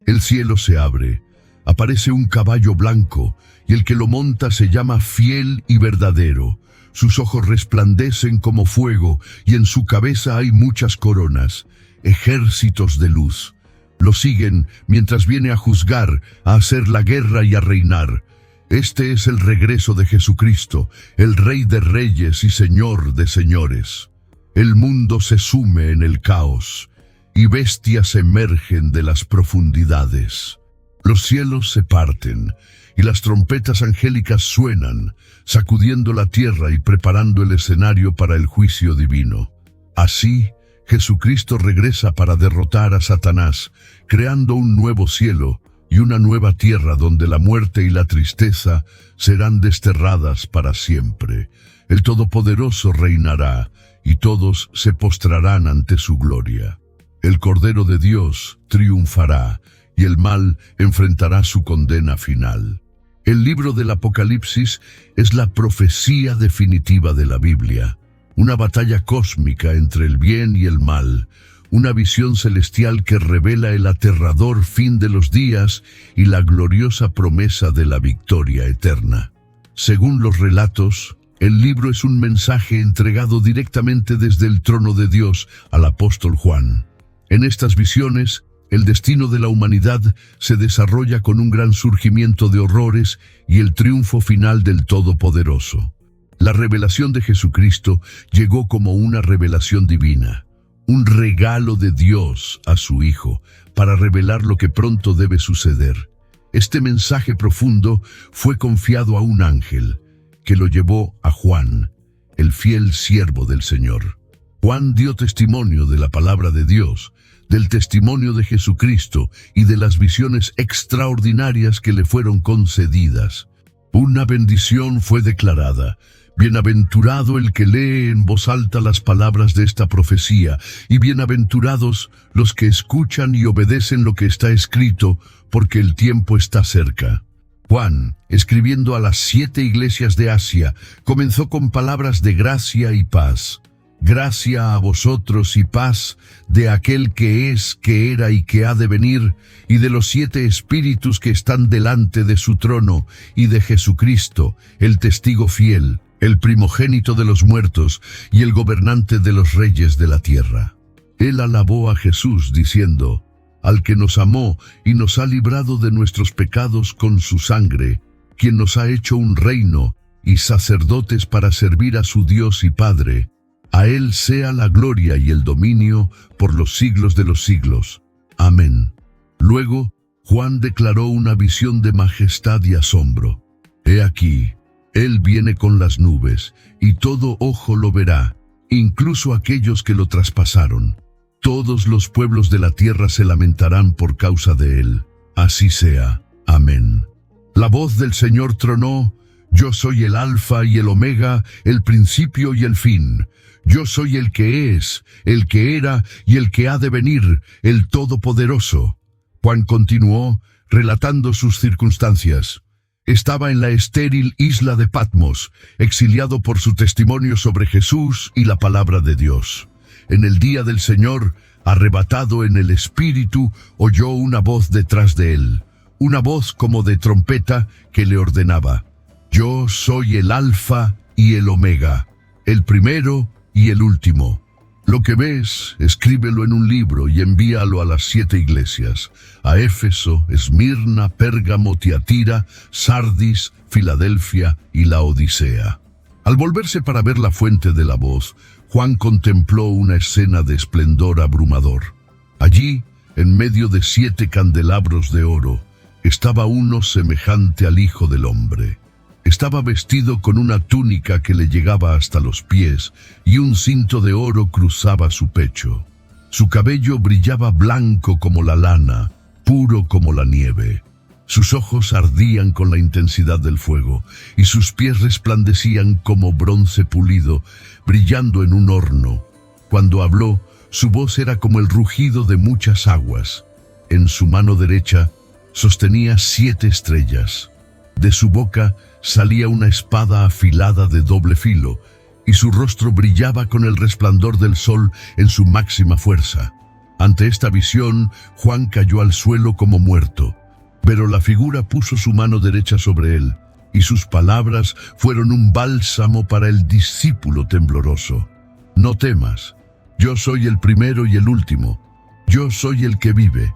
El cielo se abre, aparece un caballo blanco, y el que lo monta se llama Fiel y Verdadero. Sus ojos resplandecen como fuego, y en su cabeza hay muchas coronas, ejércitos de luz. Lo siguen mientras viene a juzgar, a hacer la guerra y a reinar. Este es el regreso de Jesucristo, el Rey de Reyes y Señor de Señores. El mundo se sume en el caos, y bestias emergen de las profundidades. Los cielos se parten, y las trompetas angélicas suenan, sacudiendo la tierra y preparando el escenario para el juicio divino. Así, Jesucristo regresa para derrotar a Satanás, creando un nuevo cielo y una nueva tierra donde la muerte y la tristeza serán desterradas para siempre. El Todopoderoso reinará, y todos se postrarán ante su gloria. El Cordero de Dios triunfará, y el mal enfrentará su condena final. El libro del Apocalipsis es la profecía definitiva de la Biblia, una batalla cósmica entre el bien y el mal, una visión celestial que revela el aterrador fin de los días y la gloriosa promesa de la victoria eterna. Según los relatos, el libro es un mensaje entregado directamente desde el trono de Dios al apóstol Juan. En estas visiones, el destino de la humanidad se desarrolla con un gran surgimiento de horrores y el triunfo final del Todopoderoso. La revelación de Jesucristo llegó como una revelación divina, un regalo de Dios a su Hijo, para revelar lo que pronto debe suceder. Este mensaje profundo fue confiado a un ángel, que lo llevó a Juan, el fiel siervo del Señor. Juan dio testimonio de la palabra de Dios, del testimonio de Jesucristo y de las visiones extraordinarias que le fueron concedidas. Una bendición fue declarada. Bienaventurado el que lee en voz alta las palabras de esta profecía, y bienaventurados los que escuchan y obedecen lo que está escrito, porque el tiempo está cerca. Juan, escribiendo a las 7 iglesias de Asia, comenzó con palabras de gracia y paz. Gracia a vosotros y paz de aquel que es, que era y que ha de venir, y de los 7 espíritus que están delante de su trono, y de Jesucristo, el testigo fiel, el primogénito de los muertos y el gobernante de los reyes de la tierra. Él alabó a Jesús diciendo: al que nos amó y nos ha librado de nuestros pecados con su sangre, quien nos ha hecho un reino y sacerdotes para servir a su Dios y Padre. A Él sea la gloria y el dominio por los siglos de los siglos. Amén. Luego, Juan declaró una visión de majestad y asombro. He aquí, Él viene con las nubes, y todo ojo lo verá, incluso aquellos que lo traspasaron. Todos los pueblos de la tierra se lamentarán por causa de Él. Así sea. Amén. La voz del Señor tronó: yo soy el Alfa y el Omega, el principio y el fin. Yo soy el que es, el que era y el que ha de venir, el Todopoderoso. Juan continuó, relatando sus circunstancias. Estaba en la estéril isla de Patmos, exiliado por su testimonio sobre Jesús y la palabra de Dios. En el día del Señor, arrebatado en el Espíritu, oyó una voz detrás de él, una voz como de trompeta que le ordenaba: yo soy el Alfa y el Omega, el primero y el último. Lo que ves, escríbelo en un libro y envíalo a las 7 iglesias, a Éfeso, Esmirna, Pérgamo, Tiatira, Sardis, Filadelfia y Laodicea. Al volverse para ver la fuente de la voz, Juan contempló una escena de esplendor abrumador. Allí, en medio de 7 candelabros de oro, estaba uno semejante al Hijo del Hombre. Estaba vestido con una túnica que le llegaba hasta los pies, y un cinto de oro cruzaba su pecho. Su cabello brillaba blanco como la lana, puro como la nieve. Sus ojos ardían con la intensidad del fuego, y sus pies resplandecían como bronce pulido, brillando en un horno. Cuando habló, su voz era como el rugido de muchas aguas. En su mano derecha sostenía 7 estrellas. De su boca salía una espada afilada de doble filo, y su rostro brillaba con el resplandor del sol en su máxima fuerza. Ante esta visión, Juan cayó al suelo como muerto, pero la figura puso su mano derecha sobre él, y sus palabras fueron un bálsamo para el discípulo tembloroso. No temas, yo soy el primero y el último, yo soy el que vive.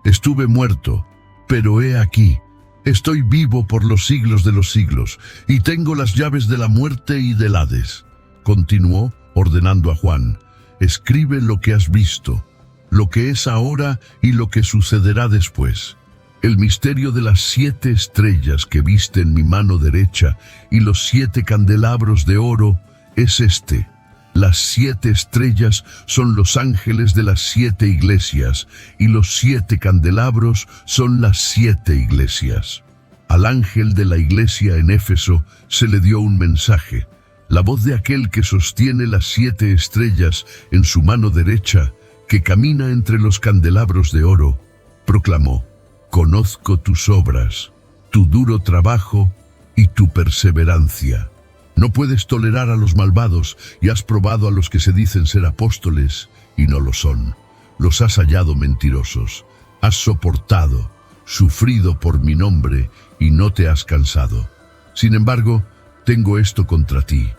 Estuve muerto, pero he aquí, estoy vivo por los siglos de los siglos, y tengo las llaves de la muerte y del Hades. Continuó ordenando a Juan: escribe lo que has visto, lo que es ahora y lo que sucederá después. El misterio de las 7 estrellas que viste en mi mano derecha y los 7 candelabros de oro es este. Las 7 estrellas son los ángeles de las 7 iglesias y los 7 candelabros son las 7 iglesias. Al ángel de la iglesia en Éfeso se le dio un mensaje. La voz de aquel que sostiene las 7 estrellas en su mano derecha, que camina entre los candelabros de oro, proclamó: conozco tus obras, tu duro trabajo y tu perseverancia. No puedes tolerar a los malvados y has probado a los que se dicen ser apóstoles y no lo son. Los has hallado mentirosos. Has soportado, sufrido por mi nombre y no te has cansado. Sin embargo, tengo esto contra ti.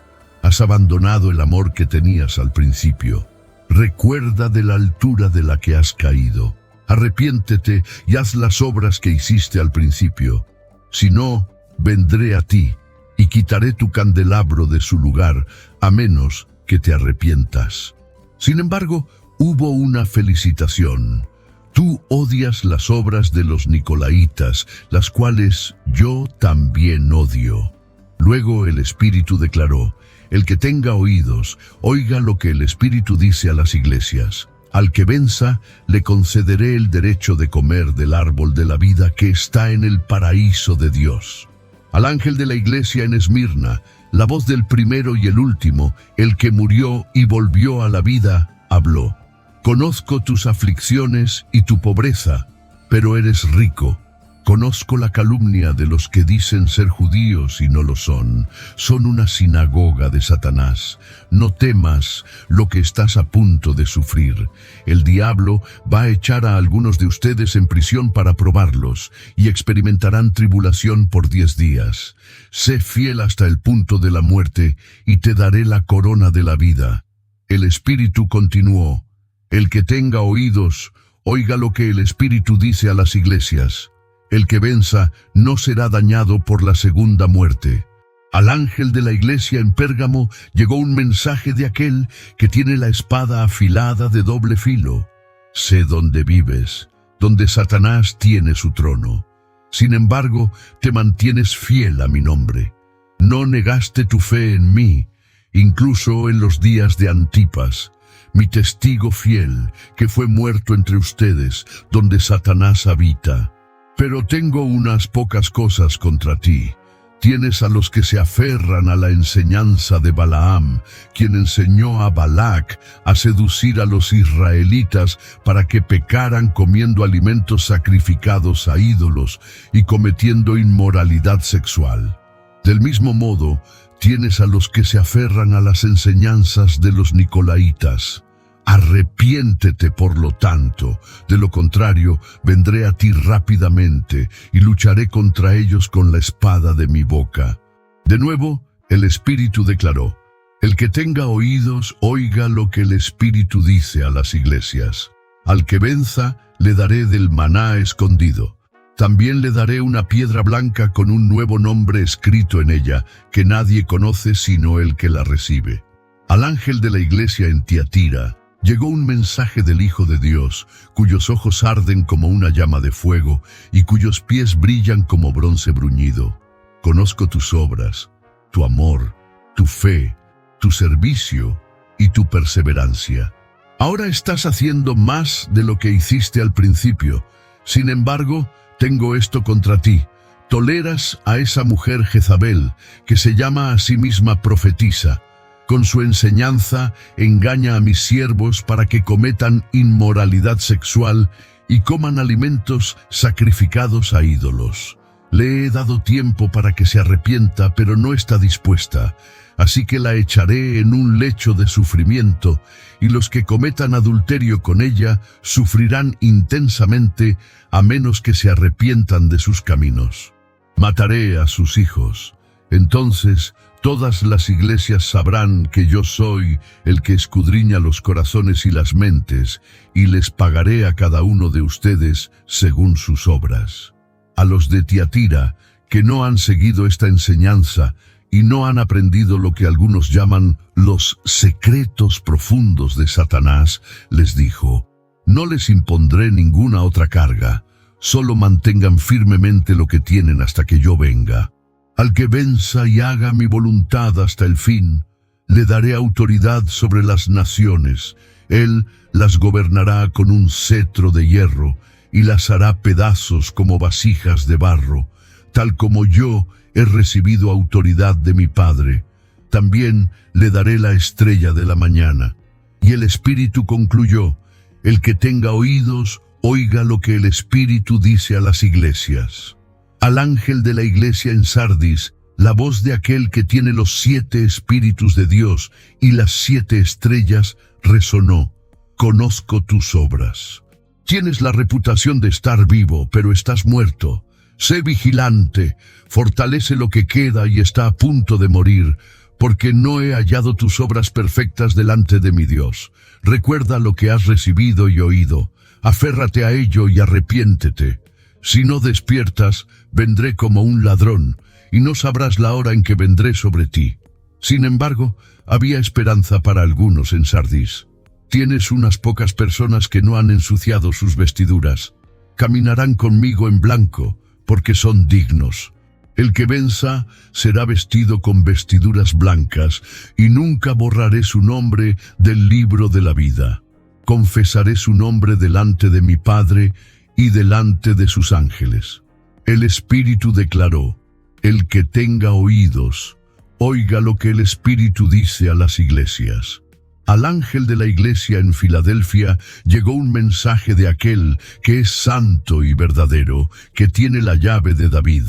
Has abandonado el amor que tenías al principio. Recuerda de la altura de la que has caído. Arrepiéntete y haz las obras que hiciste al principio. Si no, vendré a ti y quitaré tu candelabro de su lugar, a menos que te arrepientas. Sin embargo, hubo una felicitación. Tú odias las obras de los Nicolaitas, las cuales yo también odio. Luego el Espíritu declaró: el que tenga oídos, oiga lo que el Espíritu dice a las iglesias. Al que venza, le concederé el derecho de comer del árbol de la vida que está en el paraíso de Dios. Al ángel de la iglesia en Esmirna, la voz del primero y el último, el que murió y volvió a la vida, habló: conozco tus aflicciones y tu pobreza, pero eres rico. Conozco la calumnia de los que dicen ser judíos y no lo son. Son una sinagoga de Satanás. No temas lo que estás a punto de sufrir. El diablo va a echar a algunos de ustedes en prisión para probarlos, y experimentarán tribulación por 10 días. Sé fiel hasta el punto de la muerte, y te daré la corona de la vida. El Espíritu continuó: el que tenga oídos, oiga lo que el Espíritu dice a las iglesias. El que venza no será dañado por la segunda muerte. Al ángel de la iglesia en Pérgamo llegó un mensaje de aquel que tiene la espada afilada de doble filo. Sé dónde vives, donde Satanás tiene su trono. Sin embargo, te mantienes fiel a mi nombre. No negaste tu fe en mí, incluso en los días de Antipas, mi testigo fiel, que fue muerto entre ustedes, donde Satanás habita. Pero tengo unas pocas cosas contra ti. Tienes a los que se aferran a la enseñanza de Balaam, quien enseñó a Balac a seducir a los israelitas para que pecaran comiendo alimentos sacrificados a ídolos y cometiendo inmoralidad sexual. Del mismo modo, tienes a los que se aferran a las enseñanzas de los Nicolaitas. Arrepiéntete, por lo tanto, de lo contrario, vendré a ti rápidamente y lucharé contra ellos con la espada de mi boca. De nuevo, el Espíritu declaró: el que tenga oídos, oiga lo que el Espíritu dice a las iglesias. Al que venza, le daré del maná escondido. También le daré una piedra blanca con un nuevo nombre escrito en ella, que nadie conoce sino el que la recibe. Al ángel de la iglesia en Tiatira llegó un mensaje del Hijo de Dios, cuyos ojos arden como una llama de fuego y cuyos pies brillan como bronce bruñido. Conozco tus obras, tu amor, tu fe, tu servicio y tu perseverancia. Ahora estás haciendo más de lo que hiciste al principio. Sin embargo, tengo esto contra ti. Toleras a esa mujer Jezabel, que se llama a sí misma profetisa. Con su enseñanza engaña a mis siervos para que cometan inmoralidad sexual y coman alimentos sacrificados a ídolos. Le he dado tiempo para que se arrepienta, pero no está dispuesta. así que la echaré en un lecho de sufrimiento, y los que cometan adulterio con ella sufrirán intensamente, a menos que se arrepientan de sus caminos. Mataré a sus hijos. Entonces todas las iglesias sabrán que yo soy el que escudriña los corazones y las mentes, y les pagaré a cada uno de ustedes según sus obras. A los de Tiatira, que no han seguido esta enseñanza y no han aprendido lo que algunos llaman los secretos profundos de Satanás, les dijo: no les impondré ninguna otra carga, solo mantengan firmemente lo que tienen hasta que yo venga. Al que venza y haga mi voluntad hasta el fin, le daré autoridad sobre las naciones. Él las gobernará con un cetro de hierro y las hará pedazos como vasijas de barro, tal como yo he recibido autoridad de mi Padre. También le daré la estrella de la mañana. Y el Espíritu concluyó: el que tenga oídos, oiga lo que el Espíritu dice a las iglesias. Al ángel de la iglesia en Sardis, la voz de aquel que tiene los 7 espíritus de Dios y las 7 estrellas resonó: conozco tus obras. Tienes la reputación de estar vivo, pero estás muerto. Sé vigilante, fortalece lo que queda y está a punto de morir, porque no he hallado tus obras perfectas delante de mi Dios. Recuerda lo que has recibido y oído, aférrate a ello y arrepiéntete. Si no despiertas, vendré como un ladrón, y no sabrás la hora en que vendré sobre ti. Sin embargo, había esperanza para algunos en Sardis. Tienes unas pocas personas que no han ensuciado sus vestiduras. Caminarán conmigo en blanco, porque son dignos. El que venza será vestido con vestiduras blancas, y nunca borraré su nombre del libro de la vida. Confesaré su nombre delante de mi Padre y delante de sus ángeles. El Espíritu declaró: el que tenga oídos, oiga lo que el Espíritu dice a las iglesias. Al ángel de la iglesia en Filadelfia llegó un mensaje de aquel que es santo y verdadero, que tiene la llave de David.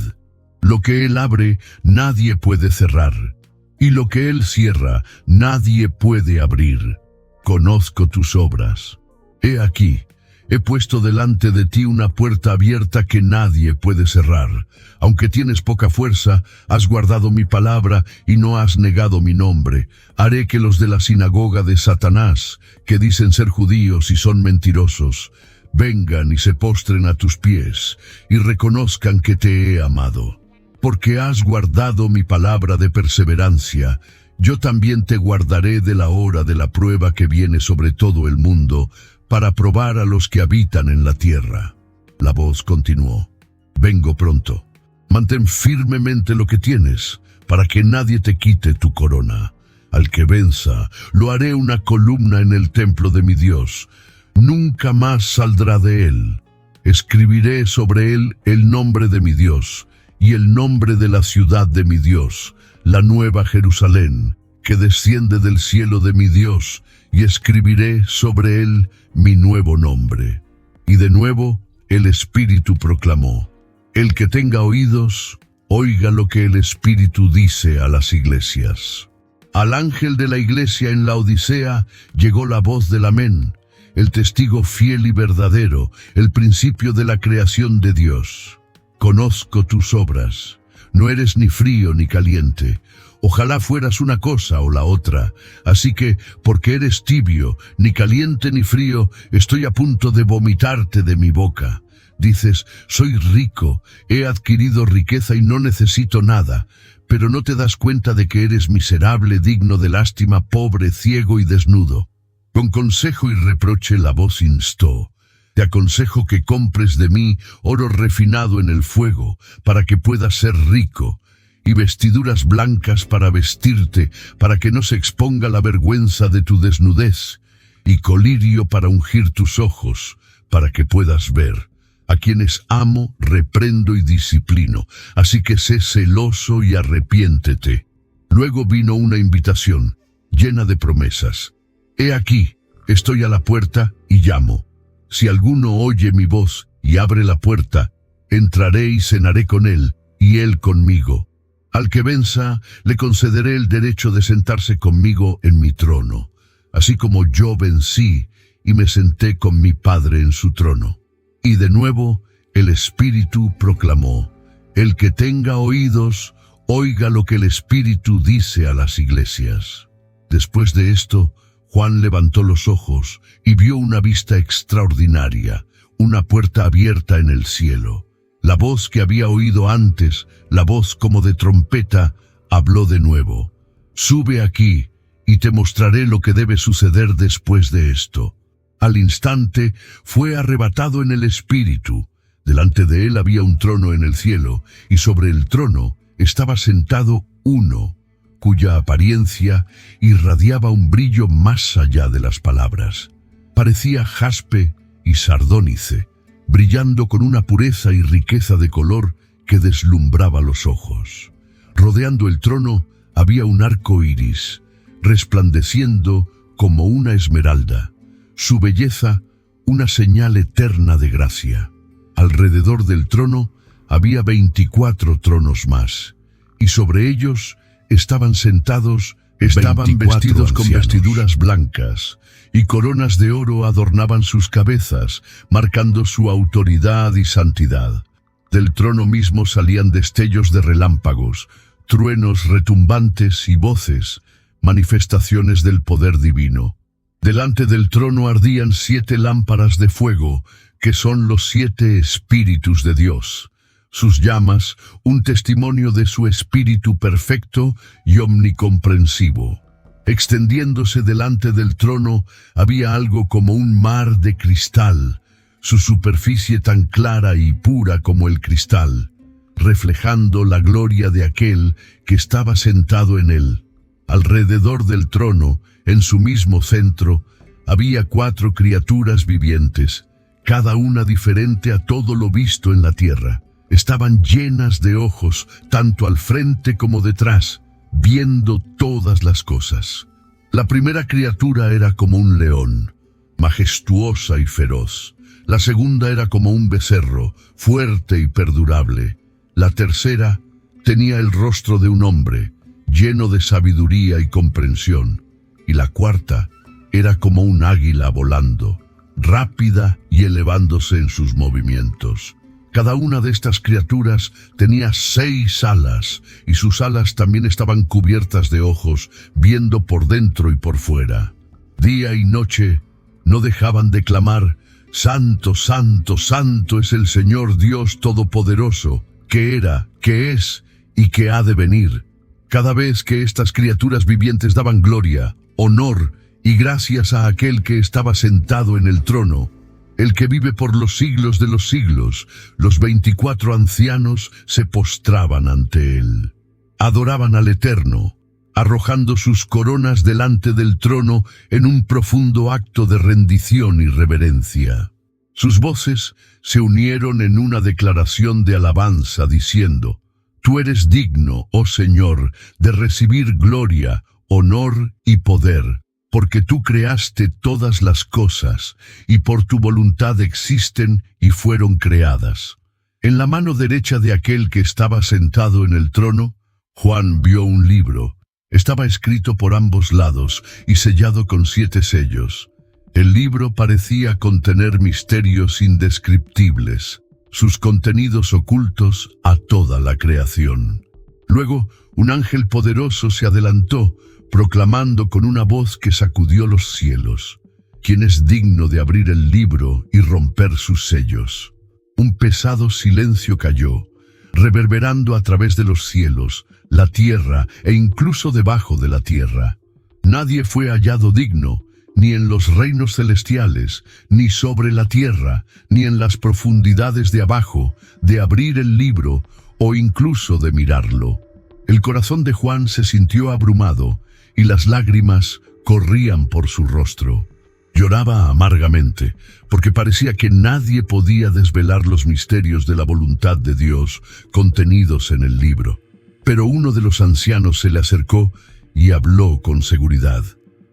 Lo que él abre, nadie puede cerrar, y lo que él cierra, nadie puede abrir. Conozco tus obras. He aquí, he puesto delante de ti una puerta abierta que nadie puede cerrar. Aunque tienes poca fuerza, has guardado mi palabra y no has negado mi nombre. Haré que los de la sinagoga de Satanás, que dicen ser judíos y son mentirosos, vengan y se postren a tus pies y reconozcan que te he amado. Porque has guardado mi palabra de perseverancia, yo también te guardaré de la hora de la prueba que viene sobre todo el mundo, para probar a los que habitan en la tierra. La voz continuó: vengo pronto. Mantén firmemente lo que tienes, para que nadie te quite tu corona. Al que venza, lo haré una columna en el templo de mi Dios. Nunca más saldrá de él. Escribiré sobre él el nombre de mi Dios, y el nombre de la ciudad de mi Dios, la nueva Jerusalén, que desciende del cielo de mi Dios, y escribiré sobre él mi nuevo nombre. Y de nuevo el Espíritu proclamó: el que tenga oídos, oiga lo que el Espíritu dice a las iglesias. Al ángel de la iglesia en la Odisea llegó la voz del Amén, el testigo fiel y verdadero, el principio de la creación de Dios. Conozco tus obras. No eres ni frío ni caliente. Ojalá fueras una cosa o la otra. Así que, porque eres tibio, ni caliente ni frío, estoy a punto de vomitarte de mi boca. Dices: soy rico, he adquirido riqueza y no necesito nada. Pero no te das cuenta de que eres miserable, digno de lástima, pobre, ciego y desnudo. Con consejo y reproche la voz instó: te aconsejo que compres de mí oro refinado en el fuego, para que puedas ser rico, y vestiduras blancas para vestirte, para que no se exponga la vergüenza de tu desnudez, y colirio para ungir tus ojos, para que puedas ver. A quienes amo, reprendo y disciplino, así que sé celoso y arrepiéntete. Luego vino una invitación, llena de promesas. He aquí, estoy a la puerta y llamo. Si alguno oye mi voz y abre la puerta, entraré y cenaré con él, y él conmigo. Al que venza, le concederé el derecho de sentarse conmigo en mi trono, así como yo vencí y me senté con mi Padre en su trono. Y de nuevo el Espíritu proclamó: el que tenga oídos, oiga lo que el Espíritu dice a las iglesias. Después de esto, Juan levantó los ojos y vio una vista extraordinaria, una puerta abierta en el cielo. La voz que había oído antes, la voz como de trompeta, habló de nuevo: sube aquí y te mostraré lo que debe suceder después de esto. Al instante fue arrebatado en el Espíritu. Delante de él había un trono en el cielo, y sobre el trono estaba sentado uno, cuya apariencia irradiaba un brillo más allá de las palabras. Parecía jaspe y sardónice, brillando con una pureza y riqueza de color que deslumbraba los ojos. Rodeando el trono había un arco iris, resplandeciendo como una esmeralda, su belleza una señal eterna de gracia. Alrededor del trono había 24 tronos más, y sobre ellos estaban sentados, estaban vestidos con vestiduras blancas, y coronas de oro adornaban sus cabezas, marcando su autoridad y santidad. Del trono mismo salían destellos de relámpagos, truenos retumbantes y voces, manifestaciones del poder divino. Delante del trono ardían 7 lámparas de fuego, que son los 7 espíritus de Dios. Sus llamas, un testimonio de su espíritu perfecto y omnicomprensivo. Extendiéndose delante del trono había algo como un mar de cristal, su superficie tan clara y pura como el cristal, reflejando la gloria de aquel que estaba sentado en él. Alrededor del trono, en su mismo centro, había 4 criaturas vivientes, cada una diferente a todo lo visto en la tierra. Estaban llenas de ojos, tanto al frente como detrás, viendo todas las cosas. La primera criatura era como un león, majestuosa y feroz. La segunda era como un becerro, fuerte y perdurable. La tercera tenía el rostro de un hombre, lleno de sabiduría y comprensión. Y la cuarta era como un águila volando, rápida y elevándose en sus movimientos. Cada una de estas criaturas tenía 6 alas, y sus alas también estaban cubiertas de ojos, viendo por dentro y por fuera. Día y noche no dejaban de clamar: Santo, Santo, Santo es el Señor Dios Todopoderoso, que era, que es y que ha de venir. Cada vez que estas criaturas vivientes daban gloria, honor y gracias a aquel que estaba sentado en el trono, el que vive por los siglos de los siglos, los 24 ancianos se postraban ante él. Adoraban al Eterno, arrojando sus coronas delante del trono en un profundo acto de rendición y reverencia. Sus voces se unieron en una declaración de alabanza diciendo: Tú eres digno, oh Señor, de recibir gloria, honor y poder, porque tú creaste todas las cosas, y por tu voluntad existen y fueron creadas. En la mano derecha de aquel que estaba sentado en el trono, Juan vio un libro. Estaba escrito por ambos lados y sellado con 7 sellos. El libro parecía contener misterios indescriptibles, sus contenidos ocultos a toda la creación. Luego, un ángel poderoso se adelantó, proclamando con una voz que sacudió los cielos: ¿Quién es digno de abrir el libro y romper sus sellos? Un pesado silencio cayó, reverberando a través de los cielos, la tierra e incluso debajo de la tierra. Nadie fue hallado digno, ni en los reinos celestiales, ni sobre la tierra, ni en las profundidades de abajo, de abrir el libro o incluso de mirarlo. El corazón de Juan se sintió abrumado, y las lágrimas corrían por su rostro. Lloraba amargamente, porque parecía que nadie podía desvelar los misterios de la voluntad de Dios contenidos en el libro. Pero uno de los ancianos se le acercó y habló con seguridad: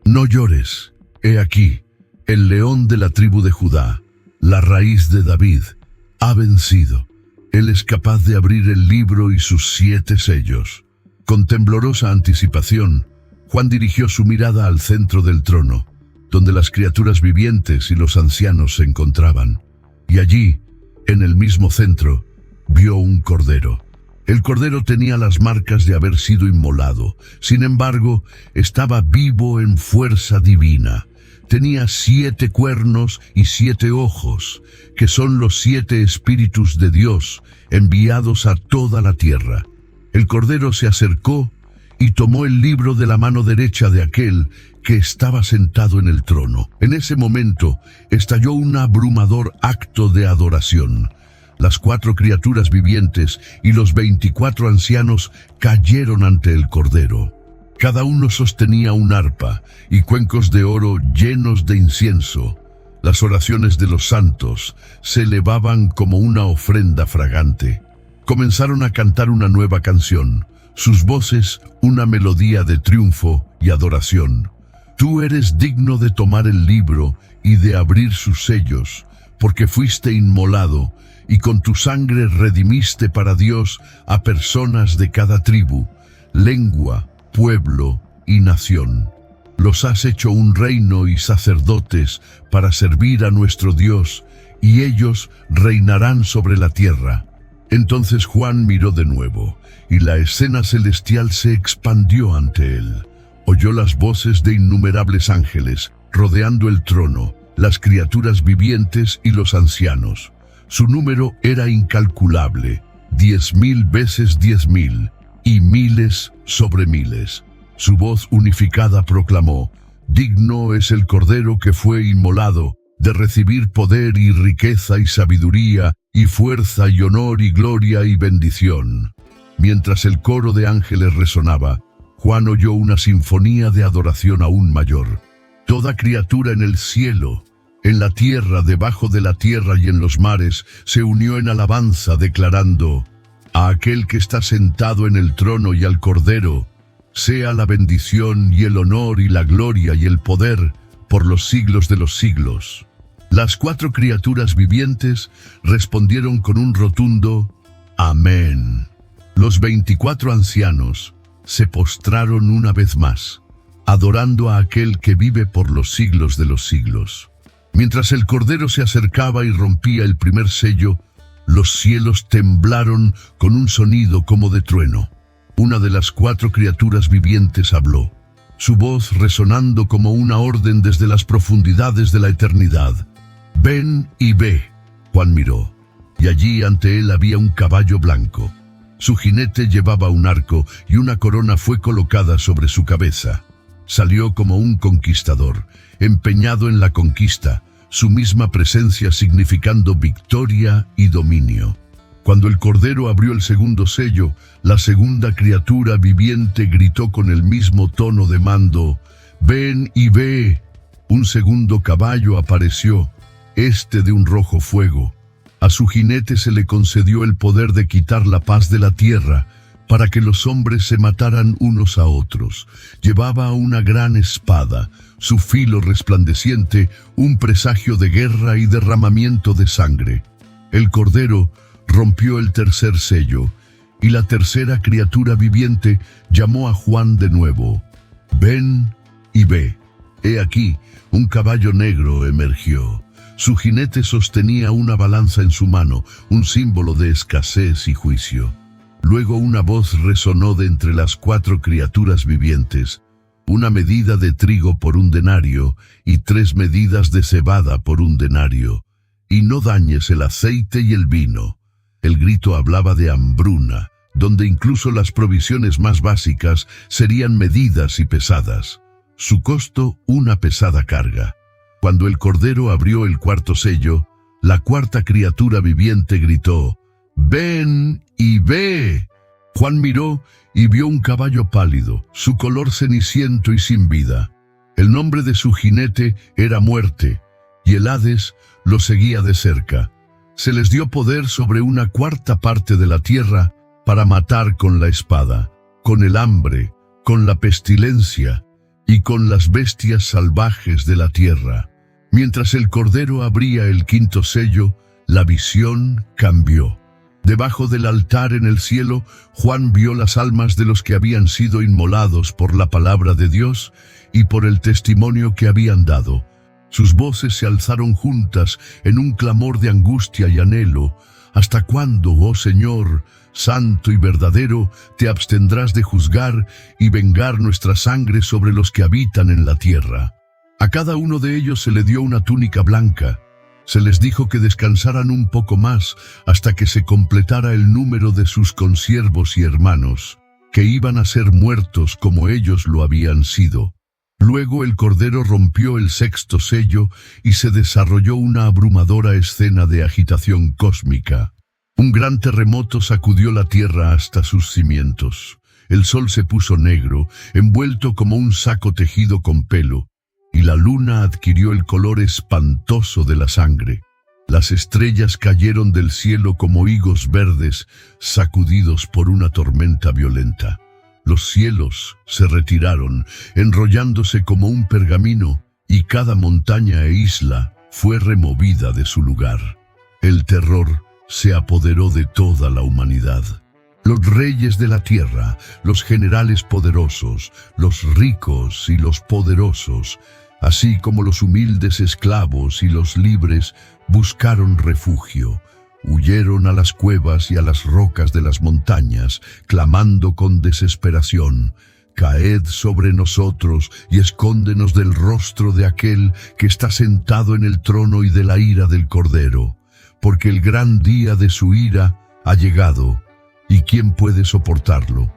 No llores, he aquí, el león de la tribu de Judá, la raíz de David, ha vencido. Él es capaz de abrir el libro y sus 7 sellos. Con temblorosa anticipación, Juan dirigió su mirada al centro del trono, donde las criaturas vivientes y los ancianos se encontraban. Y allí, en el mismo centro, vio un cordero. El cordero tenía las marcas de haber sido inmolado. Sin embargo, estaba vivo en fuerza divina. Tenía 7 cuernos y 7 ojos, que son los 7 espíritus de Dios enviados a toda la tierra. El cordero se acercó y tomó el libro de la mano derecha de aquel que estaba sentado en el trono. En ese momento estalló un abrumador acto de adoración. Las 4 criaturas vivientes y los 24 ancianos cayeron ante el cordero. Cada uno sostenía un arpa y cuencos de oro llenos de incienso. Las oraciones de los santos se elevaban como una ofrenda fragante. Comenzaron a cantar una nueva canción, sus voces una melodía de triunfo y adoración. Tú eres digno de tomar el libro y de abrir sus sellos, porque fuiste inmolado y con tu sangre redimiste para Dios a personas de cada tribu, lengua, pueblo y nación. Los has hecho un reino y sacerdotes para servir a nuestro Dios, y ellos reinarán sobre la tierra. Entonces Juan miró de nuevo, y la escena celestial se expandió ante él. Oyó las voces de innumerables ángeles, rodeando el trono, las criaturas vivientes y los ancianos. Su número era incalculable, 10,000 veces 10,000, y miles sobre miles. Su voz unificada proclamó: digno es el Cordero que fue inmolado, de recibir poder y riqueza y sabiduría, y fuerza y honor y gloria y bendición. Mientras el coro de ángeles resonaba, Juan oyó una sinfonía de adoración aún mayor. Toda criatura en el cielo, en la tierra, debajo de la tierra y en los mares, se unió en alabanza, declarando: a aquel que está sentado en el trono y al Cordero, sea la bendición y el honor y la gloria y el poder por los siglos de los siglos. Las 4 criaturas vivientes respondieron con un rotundo amén. Los 24 ancianos se postraron una vez más, adorando a aquel que vive por los siglos de los siglos. Mientras el Cordero se acercaba y rompía el primer sello, los cielos temblaron con un sonido como de trueno. Una de las 4 criaturas vivientes habló, su voz resonando como una orden desde las profundidades de la eternidad. Ven y ve. Juan miró, y allí ante él había un caballo blanco. Su jinete llevaba un arco y una corona fue colocada sobre su cabeza. Salió como un conquistador, empeñado en la conquista, su misma presencia significando victoria y dominio. Cuando el Cordero abrió el segundo sello, la segunda criatura viviente gritó con el mismo tono de mando: ven y ve. Un segundo caballo apareció, este de un rojo fuego. A su jinete se le concedió el poder de quitar la paz de la tierra, para que los hombres se mataran unos a otros. Llevaba una gran espada, su filo resplandeciente, un presagio de guerra y derramamiento de sangre. El Cordero rompió el tercer sello, y la tercera criatura viviente llamó a Juan de nuevo: ven y ve. He aquí, un caballo negro emergió. Su jinete sostenía una balanza en su mano, un símbolo de escasez y juicio. Luego una voz resonó de entre las 4 criaturas vivientes: una medida de trigo por 1 denario, y 3 medidas de cebada por 1 denario. Y no dañes el aceite y el vino. El grito hablaba de hambruna, donde incluso las provisiones más básicas serían medidas y pesadas. Su costo, una pesada carga. Cuando el Cordero abrió el cuarto sello, la 4ª criatura viviente gritó: ven y ve. Juan miró y vio un caballo pálido, su color ceniciento y sin vida. El nombre de su jinete era Muerte, y el Hades lo seguía de cerca. Se les dio poder sobre una 1/4 parte de la tierra para matar con la espada, con el hambre, con la pestilencia y con las bestias salvajes de la tierra. Mientras el Cordero abría el 5º sello, la visión cambió. Debajo del altar en el cielo, Juan vio las almas de los que habían sido inmolados por la palabra de Dios y por el testimonio que habían dado. Sus voces se alzaron juntas en un clamor de angustia y anhelo. ¿Hasta cuándo, oh Señor, santo y verdadero, te abstendrás de juzgar y vengar nuestra sangre sobre los que habitan en la tierra? A cada uno de ellos se le dio una túnica blanca. Se les dijo que descansaran un poco más hasta que se completara el número de sus consiervos y hermanos, que iban a ser muertos como ellos lo habían sido. Luego el Cordero rompió el sexto sello y se desarrolló una abrumadora escena de agitación cósmica. Un gran terremoto sacudió la tierra hasta sus cimientos. El sol se puso negro, envuelto como un saco tejido con pelo, y la luna adquirió el color espantoso de la sangre. Las estrellas cayeron del cielo como higos verdes sacudidos por una tormenta violenta. Los cielos se retiraron, enrollándose como un pergamino, y cada montaña e isla fue removida de su lugar. El terror se apoderó de toda la humanidad. Los reyes de la tierra, los generales poderosos, los ricos y los poderosos, así como los humildes esclavos y los libres, buscaron refugio. Huyeron a las cuevas y a las rocas de las montañas, clamando con desesperación: «Caed sobre nosotros y escóndenos del rostro de aquel que está sentado en el trono y de la ira del Cordero, porque el gran día de su ira ha llegado, ¿y quién puede soportarlo?».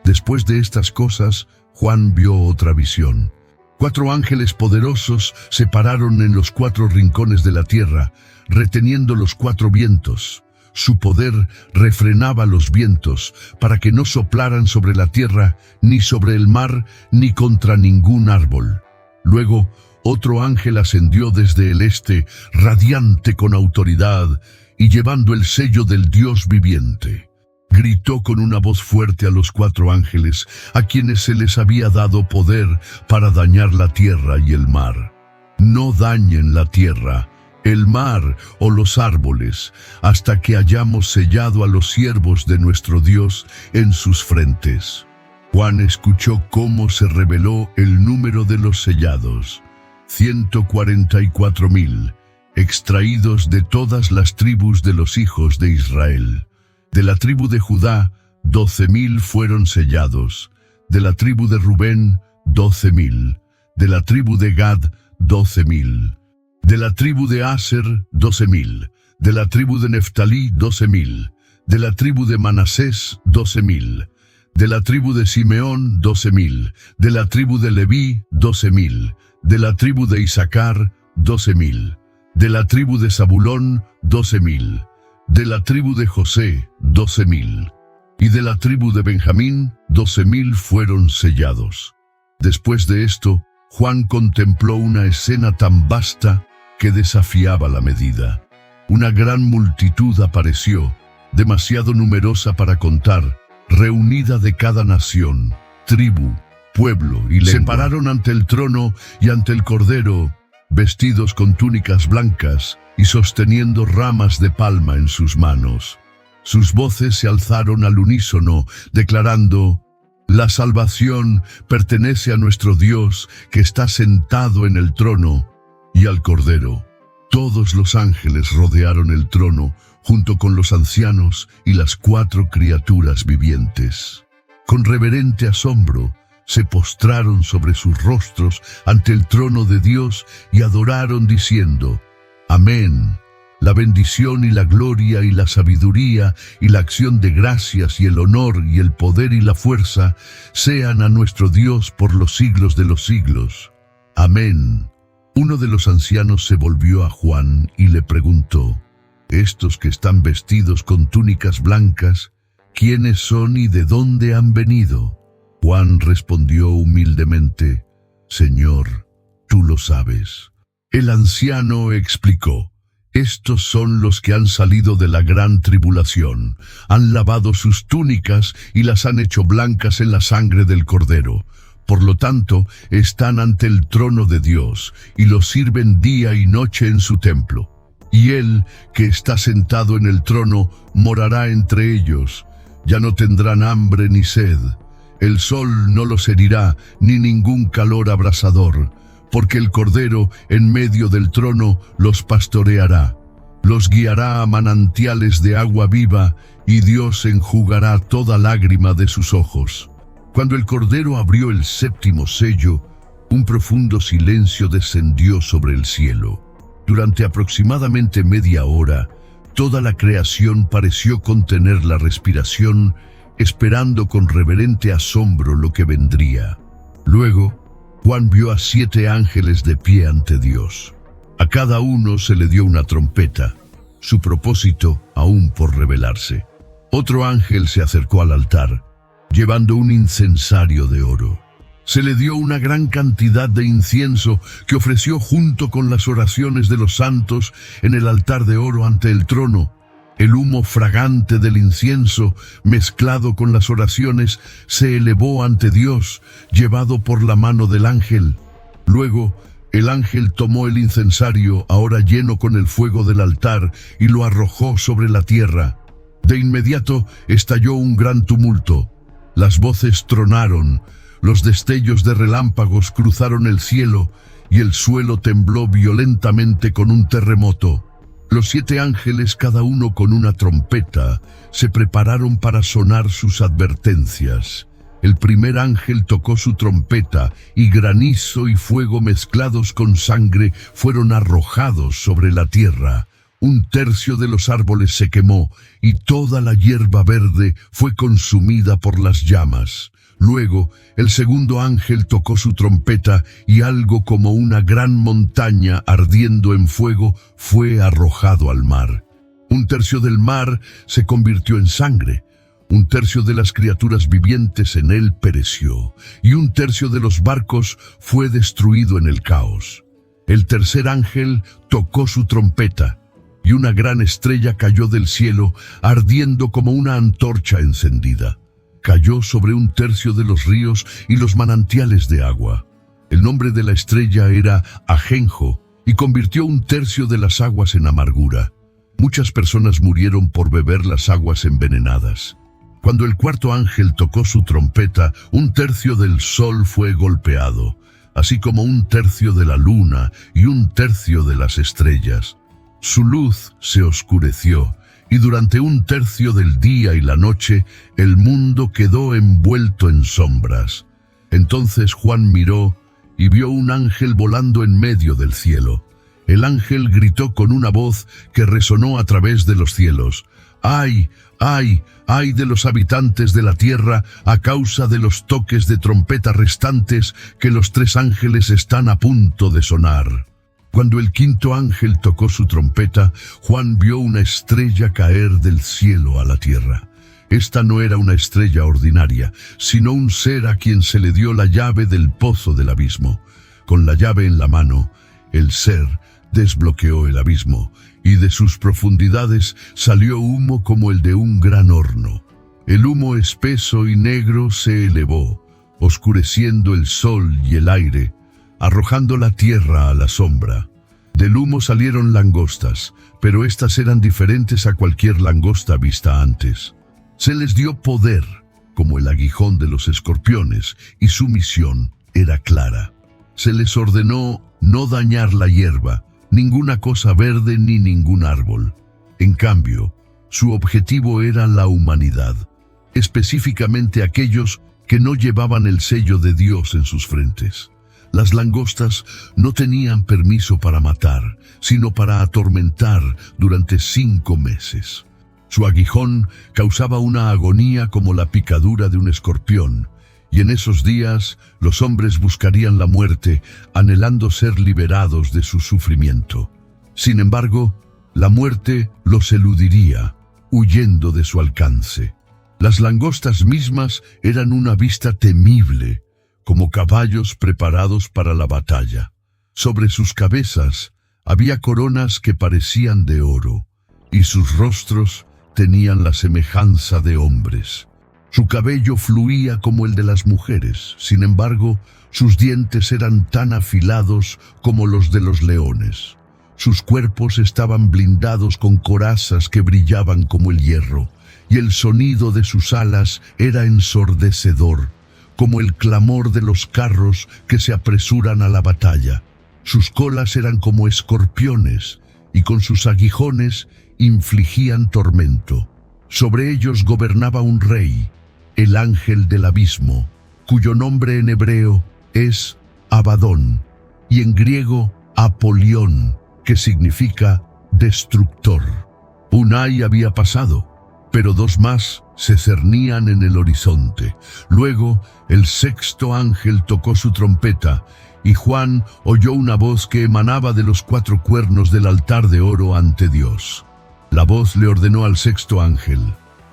Después de estas cosas, Juan vio otra visión. 4 ángeles poderosos se pararon en los 4 rincones de la tierra, reteniendo los 4 vientos. Su poder refrenaba los vientos para que no soplaran sobre la tierra, ni sobre el mar, ni contra ningún árbol. Luego, otro ángel ascendió desde el este, radiante con autoridad, y llevando el sello del Dios viviente. Gritó con una voz fuerte a los 4 ángeles, a quienes se les había dado poder para dañar la tierra y el mar: «No dañen la tierra, el mar o los árboles, hasta que hayamos sellado a los siervos de nuestro Dios en sus frentes». Juan escuchó cómo se reveló el número de los sellados: 144,000, extraídos de todas las tribus de los hijos de Israel. De la tribu de Judá, 12,000 fueron sellados. De la tribu de Rubén, 12,000. De la tribu de Gad, 12,000. De la tribu de Aser, 12,000. De la tribu de Neftalí, 12,000. De la tribu de Manasés, 12,000. De la tribu de Simeón, 12,000. De la tribu de Leví, 12,000. De la tribu de Isaacar, 12,000. De la tribu de Zabulón, 12,000. De la tribu de José, 12,000. Y de la tribu de Benjamín, 12,000 fueron sellados. Después de esto, Juan contempló una escena tan vasta que desafiaba la medida. Una gran multitud apareció, demasiado numerosa para contar, reunida de cada nación, tribu, pueblo y lengua. Se pararon ante el trono y ante el Cordero, vestidos con túnicas blancas y sosteniendo ramas de palma en sus manos. Sus voces se alzaron al unísono, declarando: «La salvación pertenece a nuestro Dios, que está sentado en el trono, y al Cordero». Todos los ángeles rodearon el trono, junto con los ancianos y las 4 criaturas vivientes. Con reverente asombro, se postraron sobre sus rostros ante el trono de Dios y adoraron diciendo: «Amén. La bendición y la gloria y la sabiduría y la acción de gracias y el honor y el poder y la fuerza sean a nuestro Dios por los siglos de los siglos. Amén». Uno de los ancianos se volvió a Juan y le preguntó: «Estos que están vestidos con túnicas blancas, ¿quiénes son y de dónde han venido?». Juan respondió humildemente: «Señor, tú lo sabes». El anciano explicó: «Estos son los que han salido de la gran tribulación, han lavado sus túnicas y las han hecho blancas en la sangre del Cordero. Por lo tanto, están ante el trono de Dios y lo sirven día y noche en su templo. y él, que está sentado en el trono, morará entre ellos. Ya no tendrán hambre ni sed. El sol no los herirá, ni ningún calor abrasador, porque el Cordero en medio del trono los pastoreará. Los guiará a manantiales de agua viva, y Dios enjugará toda lágrima de sus ojos. Cuando el Cordero abrió el séptimo sello, un profundo silencio descendió sobre el cielo. Durante aproximadamente media hora, toda la creación pareció contener la respiración, esperando con reverente asombro lo que vendría. Luego, Juan vio a 7 ángeles de pie ante Dios. A cada uno se le dio una trompeta, su propósito aún por revelarse. Otro ángel se acercó al altar, llevando un incensario de oro. Se le dio una gran cantidad de incienso que ofreció junto con las oraciones de los santos en el altar de oro ante el trono. El humo fragante del incienso, mezclado con las oraciones, se elevó ante Dios, llevado por la mano del ángel. Luego, el ángel tomó el incensario, ahora lleno con el fuego del altar, y lo arrojó sobre la tierra. De inmediato estalló un gran tumulto. Las voces tronaron, los destellos de relámpagos cruzaron el cielo, y el suelo tembló violentamente con un terremoto. Los 7 ángeles, cada uno con una trompeta, se prepararon para sonar sus advertencias. El primer ángel tocó su trompeta, y granizo y fuego mezclados con sangre fueron arrojados sobre la tierra. 1/3 de los árboles se quemó, y toda la hierba verde fue consumida por las llamas. Luego, el segundo ángel tocó su trompeta, y algo como una gran montaña ardiendo en fuego fue arrojado al mar. 1/3 del mar se convirtió en sangre. 1/3 de las criaturas vivientes en él pereció, y 1/3 de los barcos fue destruido en el caos. El tercer ángel tocó su trompeta, y una gran estrella cayó del cielo, ardiendo como una antorcha encendida. Cayó sobre 1/3 de los ríos y los manantiales de agua. El nombre de la estrella era Ajenjo, y convirtió 1/3 de las aguas en amargura. Muchas personas murieron por beber las aguas envenenadas. Cuando el cuarto ángel tocó su trompeta, 1/3 del sol fue golpeado, así como 1/3 de la luna y 1/3 de las estrellas. Su luz se oscureció, y durante 1/3 del día y la noche, el mundo quedó envuelto en sombras. Entonces Juan miró y vio un ángel volando en medio del cielo. El ángel gritó con una voz que resonó a través de los cielos: ¡Ay, ay, ay de los habitantes de la tierra a causa de los toques de trompeta restantes que los 3 ángeles están a punto de sonar! Cuando el quinto ángel tocó su trompeta, Juan vio una estrella caer del cielo a la tierra. Esta no era una estrella ordinaria, sino un ser a quien se le dio la llave del pozo del abismo. Con la llave en la mano, el ser desbloqueó el abismo, y de sus profundidades salió humo como el de un gran horno. El humo espeso y negro se elevó, oscureciendo el sol y el aire, arrojando la tierra a la sombra. Del humo salieron langostas, pero estas eran diferentes a cualquier langosta vista antes. Se les dio poder, como el aguijón de los escorpiones, y su misión era clara. Se les ordenó no dañar la hierba, ninguna cosa verde ni ningún árbol. En cambio, su objetivo era la humanidad, específicamente aquellos que no llevaban el sello de Dios en sus frentes. Las langostas no tenían permiso para matar, sino para atormentar durante 5 meses. Su aguijón causaba una agonía como la picadura de un escorpión, y en esos días los hombres buscarían la muerte, anhelando ser liberados de su sufrimiento. Sin embargo, la muerte los eludiría, huyendo de su alcance. Las langostas mismas eran una vista temible, como caballos preparados para la batalla. Sobre sus cabezas había coronas que parecían de oro, y sus rostros tenían la semejanza de hombres. Su cabello fluía como el de las mujeres, sin embargo, sus dientes eran tan afilados como los de los leones. Sus cuerpos estaban blindados con corazas que brillaban como el hierro, y el sonido de sus alas era ensordecedor, como el clamor de los carros que se apresuran a la batalla. Sus colas eran como escorpiones, y con sus aguijones infligían tormento. Sobre ellos gobernaba un rey, el ángel del abismo, cuyo nombre en hebreo es Abadón, y en griego Apolión, que significa destructor. Un ay había pasado, pero dos más se cernían en el horizonte. Luego el sexto ángel tocó su trompeta, y Juan oyó una voz que emanaba de los cuatro cuernos del altar de oro ante Dios. La voz le ordenó al sexto ángel: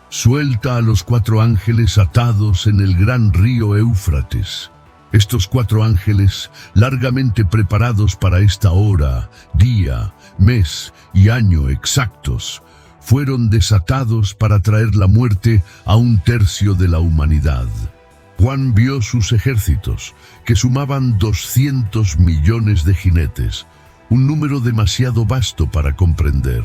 «Suelta a los cuatro ángeles atados en el gran río Éufrates». Estos cuatro ángeles, largamente preparados para esta hora, día, mes y año exactos, fueron desatados para traer la muerte a un tercio de la humanidad. Juan vio sus ejércitos, que sumaban 200 millones de jinetes, un número demasiado vasto para comprender.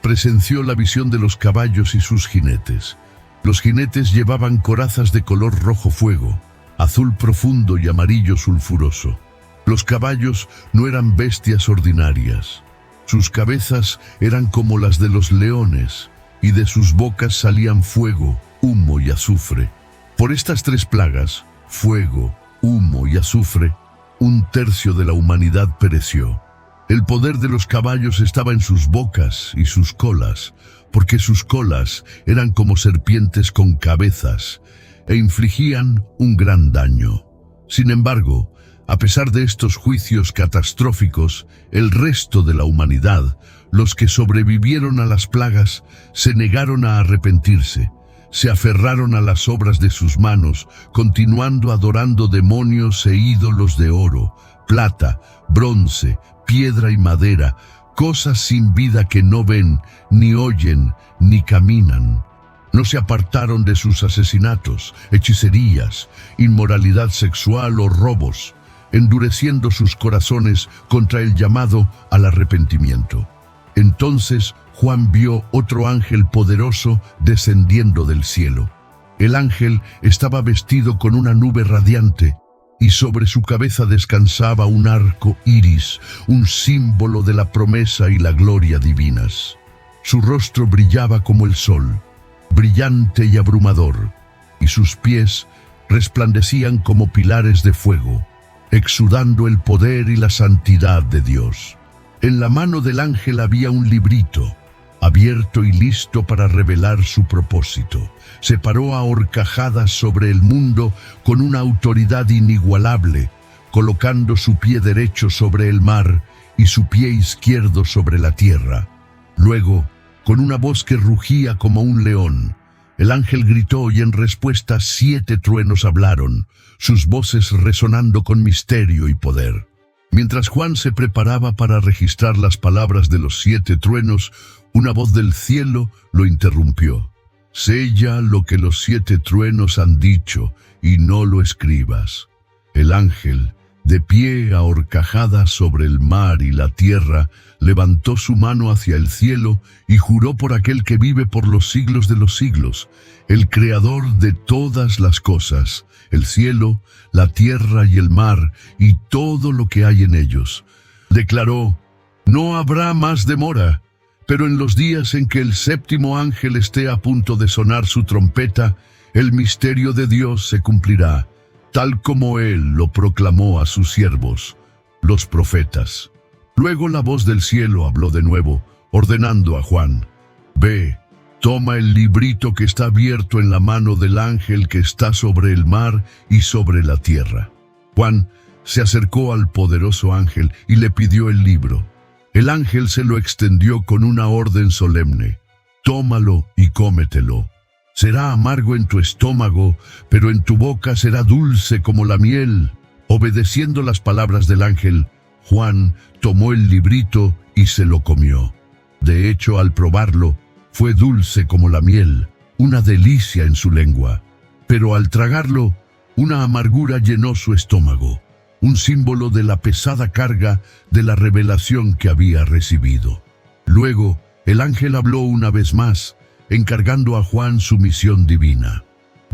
Presenció la visión de los caballos y sus jinetes. Los jinetes llevaban corazas de color rojo fuego, azul profundo y amarillo sulfuroso. Los caballos no eran bestias ordinarias. Sus cabezas eran como las de los leones, y de sus bocas salían fuego, humo y azufre. Por estas tres plagas, fuego, humo y azufre, un tercio de la humanidad pereció. El poder de los caballos estaba en sus bocas y sus colas, porque sus colas eran como serpientes con cabezas, e infligían un gran daño. Sin embargo, a pesar de estos juicios catastróficos, el resto de la humanidad, los que sobrevivieron a las plagas, se negaron a arrepentirse, se aferraron a las obras de sus manos, continuando adorando demonios e ídolos de oro, plata, bronce, piedra y madera, cosas sin vida que no ven, ni oyen, ni caminan. No se apartaron de sus asesinatos, hechicerías, inmoralidad sexual o robos, endureciendo sus corazones contra el llamado al arrepentimiento. Entonces Juan vio otro ángel poderoso descendiendo del cielo. El ángel estaba vestido con una nube radiante, y sobre su cabeza descansaba un arco iris, un símbolo de la promesa y la gloria divinas. Su rostro brillaba como el sol, brillante y abrumador, y sus pies resplandecían como pilares de fuego, exudando el poder y la santidad de Dios. En la mano del ángel había un librito, abierto y listo para revelar su propósito. Se paró a horcajadas sobre el mundo con una autoridad inigualable, colocando su pie derecho sobre el mar y su pie izquierdo sobre la tierra. Luego, con una voz que rugía como un león, el ángel gritó y en respuesta 7 truenos hablaron, sus voces resonando con misterio y poder. Mientras Juan se preparaba para registrar las palabras de los 7 truenos, una voz del cielo lo interrumpió. «Sella lo que los 7 truenos han dicho y no lo escribas». El ángel, de pie a horcajadas sobre el mar y la tierra, levantó su mano hacia el cielo y juró por aquel que vive por los siglos de los siglos, el creador de todas las cosas, el cielo, la tierra y el mar, y todo lo que hay en ellos. Declaró: «No habrá más demora, pero en los días en que el 7º ángel esté a punto de sonar su trompeta, el misterio de Dios se cumplirá, tal como Él lo proclamó a sus siervos, los profetas». Luego la voz del cielo habló de nuevo, ordenando a Juan: «Ve, toma el librito que está abierto en la mano del ángel que está sobre el mar y sobre la tierra». Juan se acercó al poderoso ángel y le pidió el libro. El ángel se lo extendió con una orden solemne: «Tómalo y cómetelo. Será amargo en tu estómago, pero en tu boca será dulce como la miel». Obedeciendo las palabras del ángel, Juan tomó el librito y se lo comió. De hecho, al probarlo, fue dulce como la miel, una delicia en su lengua. Pero al tragarlo, una amargura llenó su estómago. un símbolo de la pesada carga de la revelación que había recibido. Luego, el ángel habló una vez más, encargando a Juan su misión divina.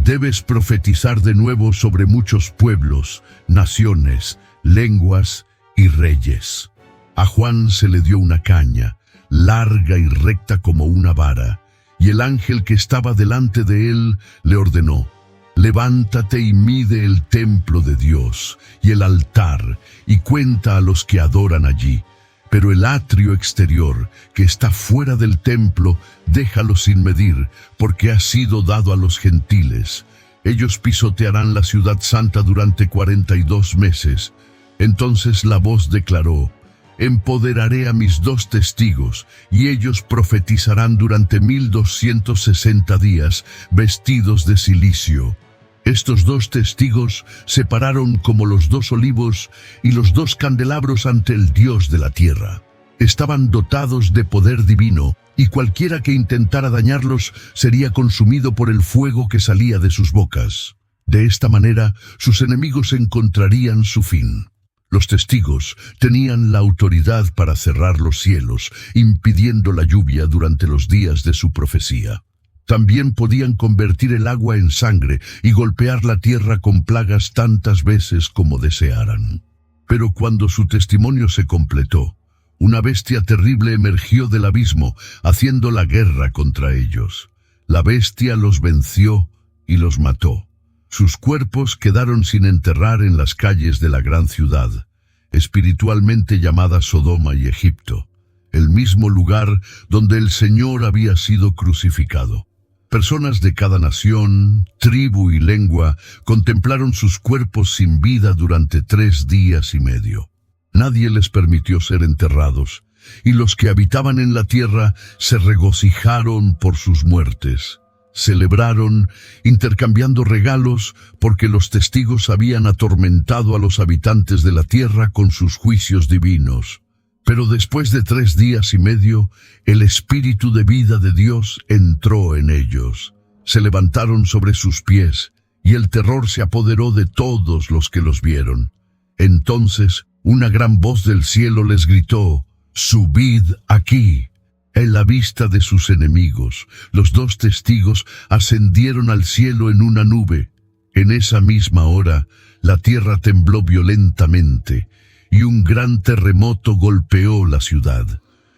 Debes profetizar de nuevo sobre muchos pueblos, naciones, lenguas y reyes. A Juan se le dio una caña, larga y recta como una vara, y el ángel que estaba delante de él le ordenó: levántate y mide el templo de Dios y el altar, y cuenta a los que adoran allí. Pero el atrio exterior, que está fuera del templo, déjalo sin medir, porque ha sido dado a los gentiles. Ellos pisotearán la ciudad santa durante 42 meses. Entonces la voz declaró: empoderaré a mis 2 testigos, y ellos profetizarán durante 1260 días, vestidos de cilicio. Estos 2 testigos se pararon como los 2 olivos y los 2 candelabros ante el Dios de la tierra. Estaban dotados de poder divino, y cualquiera que intentara dañarlos sería consumido por el fuego que salía de sus bocas. De esta manera, sus enemigos encontrarían su fin. Los testigos tenían la autoridad para cerrar los cielos, impidiendo la lluvia durante los días de su profecía. También podían convertir el agua en sangre y golpear la tierra con plagas tantas veces como desearan. Pero cuando su testimonio se completó, una bestia terrible emergió del abismo, haciendo la guerra contra ellos. La bestia los venció y los mató. Sus cuerpos quedaron sin enterrar en las calles de la gran ciudad, espiritualmente llamada Sodoma y Egipto, el mismo lugar donde el Señor había sido crucificado. Personas de cada nación, tribu y lengua contemplaron sus cuerpos sin vida durante 3 días y medio. Nadie les permitió ser enterrados, y los que habitaban en la tierra se regocijaron por sus muertes. Celebraron, intercambiando regalos, porque los testigos habían atormentado a los habitantes de la tierra con sus juicios divinos. Pero después de 3 días y medio, el Espíritu de vida de Dios entró en ellos. Se levantaron sobre sus pies, y el terror se apoderó de todos los que los vieron. Entonces, una gran voz del cielo les gritó: «Subid aquí». En la vista de sus enemigos, los 2 testigos ascendieron al cielo en una nube. En esa misma hora, la tierra tembló violentamente, y un gran terremoto golpeó la ciudad.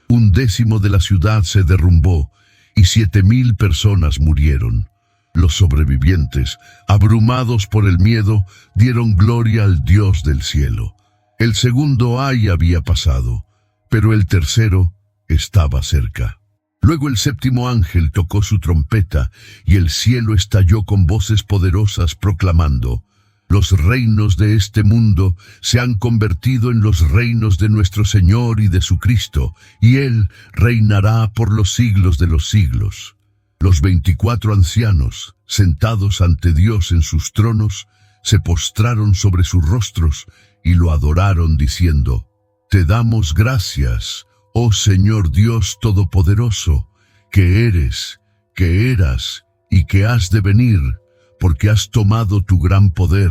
1/10 de la ciudad se derrumbó, y 7,000 personas murieron. Los sobrevivientes, abrumados por el miedo, dieron gloria al Dios del cielo. El segundo ay había pasado, pero el tercero estaba cerca. Luego el 7º ángel tocó su trompeta, y el cielo estalló con voces poderosas proclamando: «Los reinos de este mundo se han convertido en los reinos de nuestro Señor y de su Cristo, y Él reinará por los siglos de los siglos». Los 24 ancianos, sentados ante Dios en sus tronos, se postraron sobre sus rostros y lo adoraron diciendo: «Te damos gracias, oh Señor Dios Todopoderoso, que eres, que eras y que has de venir, porque has tomado tu gran poder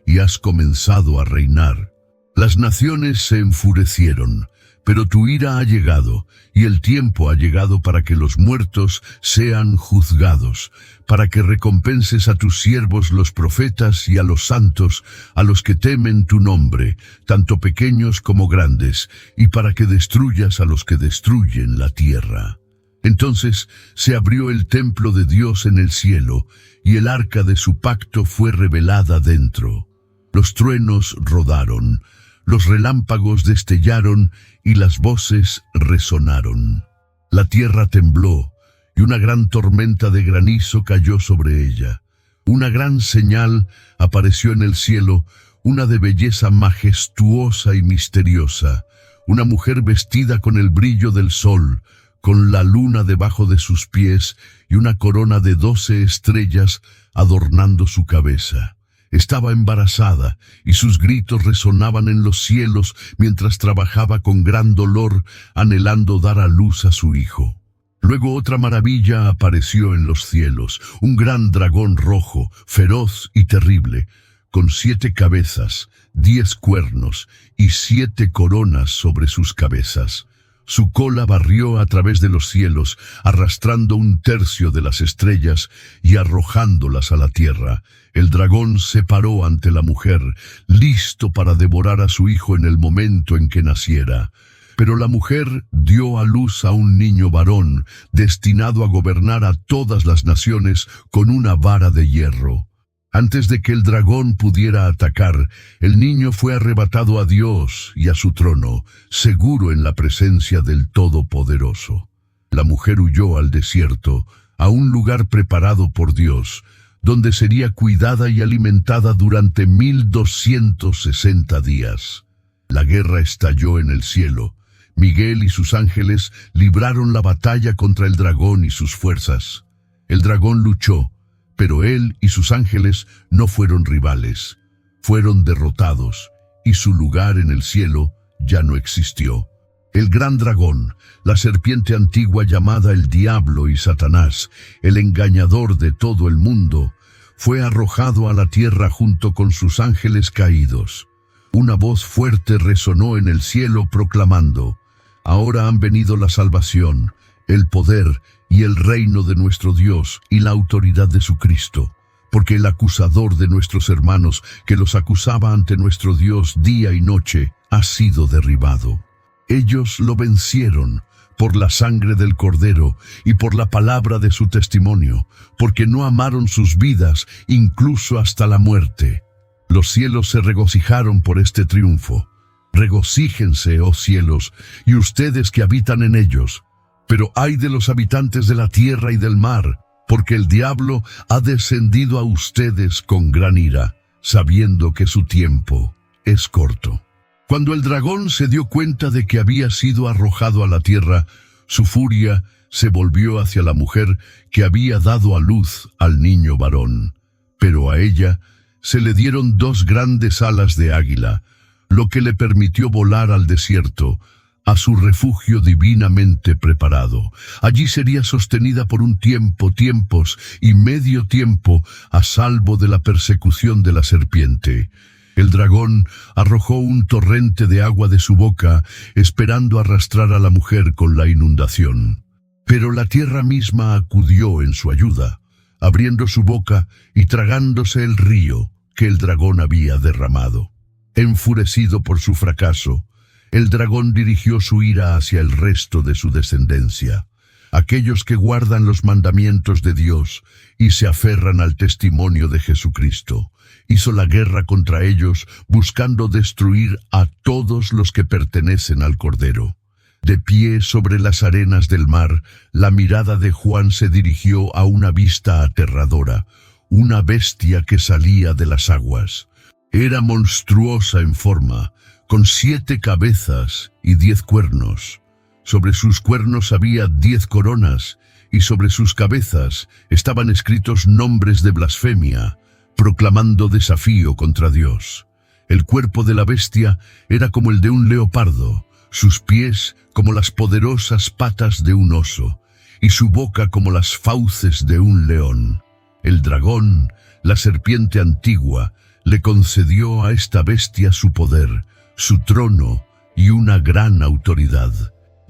y has comenzado a reinar. Las naciones se enfurecieron, pero tu ira ha llegado, y el tiempo ha llegado para que los muertos sean juzgados, para que recompenses a tus siervos los profetas y a los santos, a los que temen tu nombre, tanto pequeños como grandes, y para que destruyas a los que destruyen la tierra». Entonces se abrió el templo de Dios en el cielo, y el arca de su pacto fue revelada dentro. Los truenos rodaron, los relámpagos destellaron y las voces resonaron. La tierra tembló, y una gran tormenta de granizo cayó sobre ella. Una gran señal apareció en el cielo, una de belleza majestuosa y misteriosa, una mujer vestida con el brillo del sol, con la luna debajo de sus pies y una corona de 12 estrellas adornando su cabeza. Estaba embarazada, y sus gritos resonaban en los cielos mientras trabajaba con gran dolor, anhelando dar a luz a su hijo. Luego otra maravilla apareció en los cielos, un gran dragón rojo, feroz y terrible. con 7 cabezas, 10 cuernos y 7 coronas sobre sus cabezas. Su cola barrió a través de los cielos, arrastrando 1/3 de las estrellas y arrojándolas a la tierra. El dragón se paró ante la mujer, listo para devorar a su hijo en el momento en que naciera. Pero la mujer dio a luz a un niño varón, destinado a gobernar a todas las naciones con una vara de hierro. Antes de que el dragón pudiera atacar, el niño fue arrebatado a Dios y a su trono, seguro en la presencia del Todopoderoso. La mujer huyó al desierto, a un lugar preparado por Dios, donde sería cuidada y alimentada durante 1260 días. La guerra estalló en el cielo. Miguel y sus ángeles libraron la batalla contra el dragón y sus fuerzas. El dragón luchó, pero él y sus ángeles no fueron rivales. Fueron derrotados, y su lugar en el cielo ya no existió. El gran dragón, la serpiente antigua llamada el Diablo y Satanás, el engañador de todo el mundo, fue arrojado a la tierra junto con sus ángeles caídos. Una voz fuerte resonó en el cielo proclamando: «Ahora han venido la salvación, el poder y el reino de nuestro Dios y la autoridad de su Cristo, porque el acusador de nuestros hermanos, que los acusaba ante nuestro Dios día y noche, ha sido derribado. Ellos lo vencieron por la sangre del Cordero y por la palabra de su testimonio, porque no amaron sus vidas incluso hasta la muerte». Los cielos se regocijaron por este triunfo. Regocíjense, oh cielos, y ustedes que habitan en ellos. Pero ay de los habitantes de la tierra y del mar, porque el diablo ha descendido a ustedes con gran ira, sabiendo que su tiempo es corto. Cuando el dragón se dio cuenta de que había sido arrojado a la tierra, su furia se volvió hacia la mujer que había dado a luz al niño varón. Pero a ella se le dieron 2 grandes alas de águila, lo que le permitió volar al desierto, a su refugio divinamente preparado. Allí sería sostenida por un tiempo, tiempos y medio tiempo, a salvo de la persecución de la serpiente. El dragón arrojó un torrente de agua de su boca, esperando arrastrar a la mujer con la inundación. Pero la tierra misma acudió en su ayuda, abriendo su boca y tragándose el río que el dragón había derramado. Enfurecido por su fracaso, el dragón dirigió su ira hacia el resto de su descendencia, aquellos que guardan los mandamientos de Dios y se aferran al testimonio de Jesucristo. Hizo la guerra contra ellos, buscando destruir a todos los que pertenecen al Cordero. De pie sobre las arenas del mar, la mirada de Juan se dirigió a una vista aterradora, una bestia que salía de las aguas. Era monstruosa en forma, con 7 cabezas y 10 cuernos. Sobre sus cuernos había 10 coronas, y sobre sus cabezas estaban escritos nombres de blasfemia, proclamando desafío contra Dios. El cuerpo de la bestia era como el de un leopardo, sus pies como las poderosas patas de un oso, y su boca como las fauces de un león. El dragón, la serpiente antigua, le concedió a esta bestia su poder, su trono y una gran autoridad.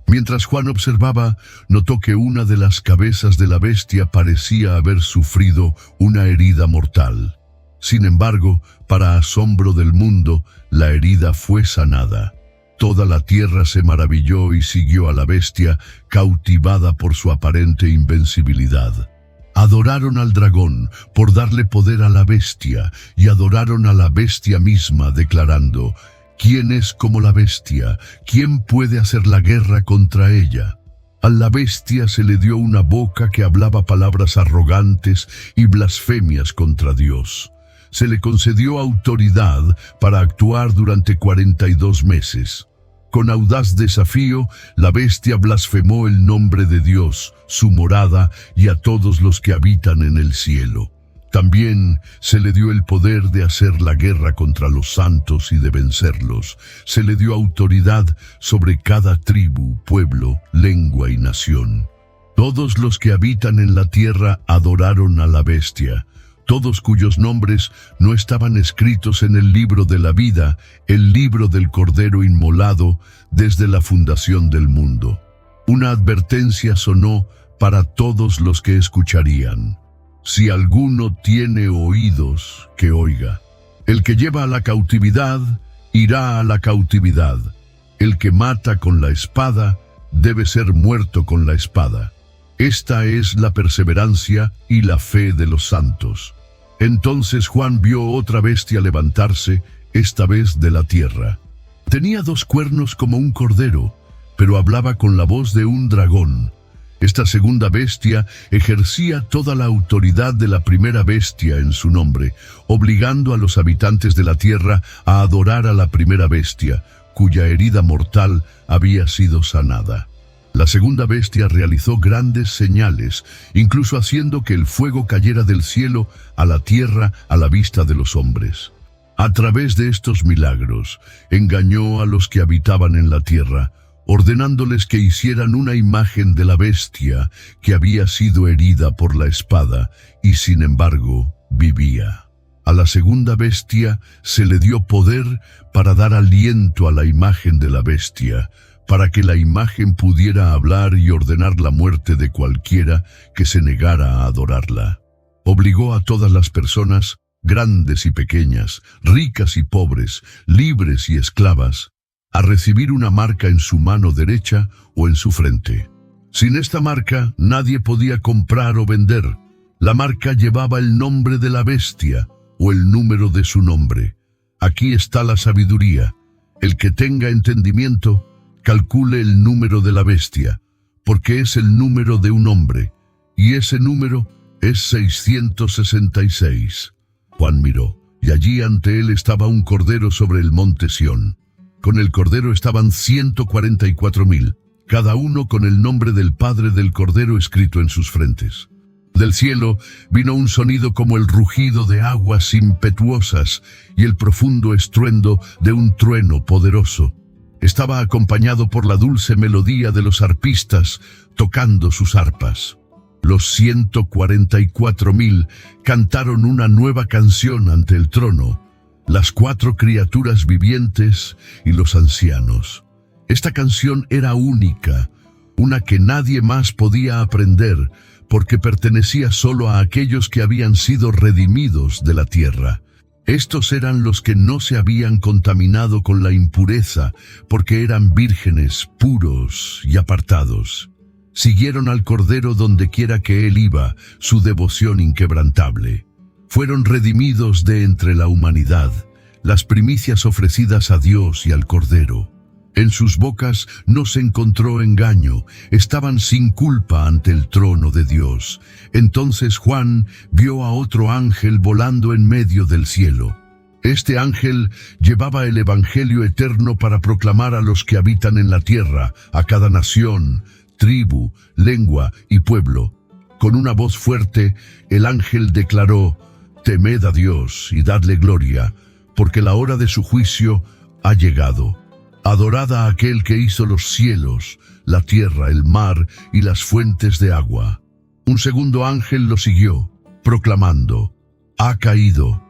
Mientras Juan observaba, notó que una de las cabezas de la bestia parecía haber sufrido una herida mortal. Sin embargo, para asombro del mundo, la herida fue sanada. Toda la tierra se maravilló y siguió a la bestia, cautivada por su aparente invencibilidad. Adoraron al dragón por darle poder a la bestia, y adoraron a la bestia misma, declarando: ¿quién es como la bestia? ¿Quién puede hacer la guerra contra ella? A la bestia se le dio una boca que hablaba palabras arrogantes y blasfemias contra Dios. Se le concedió autoridad para actuar durante 42 meses. Con audaz desafío, la bestia blasfemó el nombre de Dios, su morada y a todos los que habitan en el cielo. También se le dio el poder de hacer la guerra contra los santos y de vencerlos. Se le dio autoridad sobre cada tribu, pueblo, lengua y nación. Todos los que habitan en la tierra adoraron a la bestia. todos cuyos nombres no estaban escritos en el libro de la vida, el libro del Cordero inmolado desde la fundación del mundo. Una advertencia sonó para todos los que escucharían. Si alguno tiene oídos, que oiga. El que lleva a la cautividad, irá a la cautividad. El que mata con la espada, debe ser muerto con la espada. Esta es la perseverancia y la fe de los santos. Entonces Juan vio otra bestia levantarse, esta vez de la tierra. Tenía 2 cuernos como un cordero, pero hablaba con la voz de un dragón. Esta segunda bestia ejercía toda la autoridad de la primera bestia en su nombre, obligando a los habitantes de la tierra a adorar a la primera bestia, cuya herida mortal había sido sanada. La segunda bestia realizó grandes señales, incluso haciendo que el fuego cayera del cielo a la tierra a la vista de los hombres. A través de estos milagros, engañó a los que habitaban en la tierra, ordenándoles que hicieran una imagen de la bestia que había sido herida por la espada y sin embargo vivía. A la segunda bestia se le dio poder para dar aliento a la imagen de la bestia, para que la imagen pudiera hablar y ordenar la muerte de cualquiera que se negara a adorarla. Obligó a todas las personas, grandes y pequeñas, ricas y pobres, libres y esclavas, a recibir una marca en su mano derecha o en su frente. Sin esta marca nadie podía comprar o vender. La marca llevaba el nombre de la bestia o el número de su nombre. Aquí está la sabiduría. El que tenga entendimiento, calcule el número de la bestia, porque es el número de un hombre, y ese número es 666. Juan miró, y allí ante él estaba un cordero sobre el monte Sión. Con el cordero estaban 144,000, cada uno con el nombre del Padre del Cordero escrito en sus frentes. Del cielo vino un sonido como el rugido de aguas impetuosas y el profundo estruendo de un trueno poderoso. Estaba acompañado por la dulce melodía de los arpistas tocando sus arpas. Los 144,000 cantaron una nueva canción ante el trono, las 4 criaturas vivientes y los ancianos. Esta canción era única, una que nadie más podía aprender, porque pertenecía solo a aquellos que habían sido redimidos de la tierra. Estos eran los que no se habían contaminado con la impureza, porque eran vírgenes, puros y apartados. Siguieron al Cordero donde quiera que él iba, su devoción inquebrantable. Fueron redimidos de entre la humanidad, las primicias ofrecidas a Dios y al Cordero. En sus bocas no se encontró engaño, estaban sin culpa ante el trono de Dios. Entonces Juan vio a otro ángel volando en medio del cielo. Este ángel llevaba el evangelio eterno para proclamar a los que habitan en la tierra, a cada nación, tribu, lengua y pueblo. Con una voz fuerte, el ángel declaró: «Temed a Dios y dadle gloria, porque la hora de su juicio ha llegado. Adorad a aquel que hizo los cielos, la tierra, el mar y las fuentes de agua». Un segundo ángel lo siguió, proclamando: «Ha caído